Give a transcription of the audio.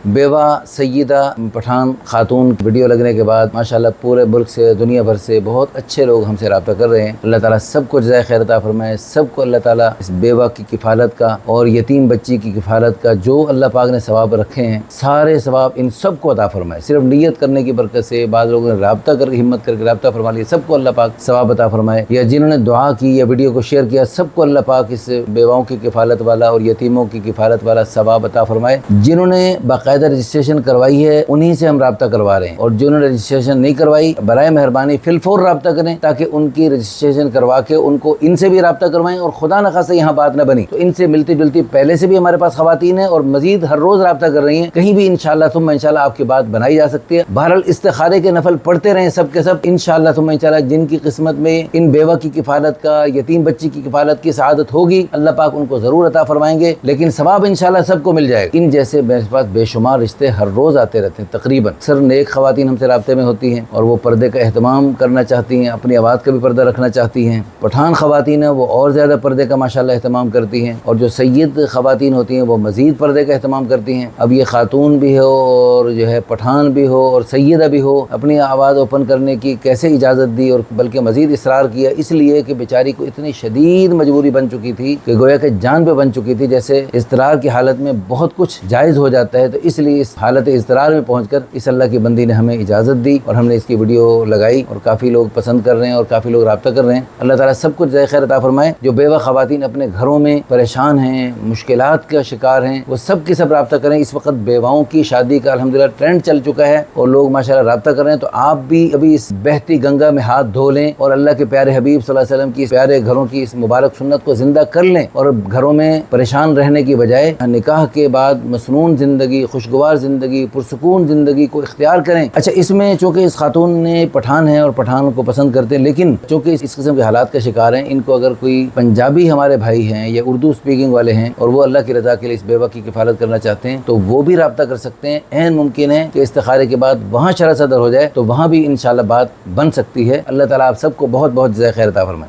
बेवा सय्यदा पठान खातून वीडियो लगने के बाद माशाल्लाह पूरे मुल्क से दुनिया भर से बहुत अच्छे लोग हमसे रब्ता कर रहे हैं। अल्लाह ताला सबको जज़ाए खैर अता फरमाए। सबको अल्लाह ताला इस बेवा की किफ़ालत का और यतीम बच्ची की किफ़ालत का जो अल्लाह पाक ने सवाब रखे हैं सारे सवाब इन सबको अता फरमाए। सिर्फ नीयत करने की बरकत से बाद लोगों ने रब्ता करके हिम्मत करके रब्ता फरमा लिया, सबको अल्लाह पाक सवाब अता फरमाए। या जिन्होंने दुआ की या वीडियो को शेयर किया सबको अल्लाह पाक इस बेवाओं की किफ़ालत वाला और यतीमों की किफ़ालत वाला सवाब अता फरमाए। जिन्होंने बाकायदा रजिस्ट्रेशन करवाई है उन्हीं से हम रब्ता करवा रहे हैं, और जिन्होंने रजिस्ट्रेशन नहीं करवाई बराए मेहरबानी फिलफौर रब्ता करें ताकि उनकी रजिस्ट्रेशन करवा के उनको इनसे भी रब्ता करवाएं। और खुदा न खासा यहाँ बात न बनी तो इनसे मिलती जुलती पहले से भी हमारे पास खवातीन है और मजीद हर रोज रब्ता कर रही हैं। कहीं भी इंशाअल्लाह तुम इंशाअल्लाह आपकी बात बनाई जा सकती है। बहरहाल इस्तिखारे के नफल पढ़ते रहें सब के सब, इंशाअल्लाह तुम इंशाअल्लाह जिनकी किस्मत में इन बेवा की किफ़ालत का यतीम बच्ची की किफ़ालत की सआदत होगी अल्लाह पाक उनको जरूर अता फरमाएंगे, लेकिन सवाब इंशाअल्लाह सबको मिल जाएगा। इन जैसे मेरे पास बेशुमार रिश्ते हर रोज आते रहते हैं। तकरीबन अक्सर नेक खवातीन हमसे राब्ते में होती हैं और वो पर्दे का एहतमाम करना चाहती हैं, अपनी आवाज़ का भी पर्दा रखना चाहती हैं। पठान खवातीन है वो और ज़्यादा पर्दे का माशाल्लाह एहतमाम करती हैं, और जो सैयद खवातीन होती हैं वो मज़ीद पर्दे का एहतमाम करती हैं। अब ये खातून भी हो और जो है पठान भी हो और सैयदा भी हो, अपनी आवाज़ ओपन करने की कैसे इजाज़त दी और बल्कि मज़ीद इसरार किया, इसलिए कि बेचारी को इतनी शदीद मजबूरी बन चुकी थी कि गोया के जान पे बन चुकी थी। जैसे इज़्तिरार की हालत में बहुत कुछ जायज़ हो जाता है, तो इसलिए इस हालत इज़्तिरार में पहुँचकर इस अल्लाह की बंदी ने हमें इजाज़त दी और हमने इसकी वीडियो लगाई और काफ़ी लोग पसंद कर रहे हैं और काफ़ी लोग रब्ता कर रहे हैं। अल्लाह ताला सब कुछ जज़ाए खैर अता फरमाए। जो बेवा खवातीन अपने घरों में परेशान हैं, मुश्किलात का शिकार हैं, वो सब के सब रब्ता करें। इस वक्त बेवाओं की शादी का अल्हम्दुलिल्लाह ट्रेंड चल चुका है और लोग माशाल्लाह रब्ता कर रहे हैं। तो आप भी अभी इस बहती गंगा में हाथ धो लें और अल्लाह के प्यारे हबीब सल्लल्लाहु अलैहि वसल्लम की प्यारे घरों की इस मुबारक सुन्नत को जिंदा कर लें और घरों में परेशान रहने की बजाय निकाह के बाद मसनून ज़िंदगी, खुशगवार ज़िंदगी, पुरसुकून ज़िंदगी को इख्तियार करें। अच्छा, इसमें चूँकि इस खातून ने पठान है और पठान को पसंद करते हैं, लेकिन चूँकि इस किस्म के हालात का शिकार हैं, इनको अगर कोई पंजाबी हमारे भाई हैं या उर्दू स्पीकिंग वाले हैं और वो अल्लाह की रज़ा के लिए इस बेवा की किफ़ालत करना चाहते हैं तो वो भी रब्ता कर सकते हैं। ऐन मुमकिन है कि इस्तिखारे के बाद वहाँ शरह सदर हो जाए तो वहाँ भी इंशाअल्लाह बात बन सकती है। अल्लाह ताला आप सबको बहुत बहुत जज़ाए खैर अता फरमाए।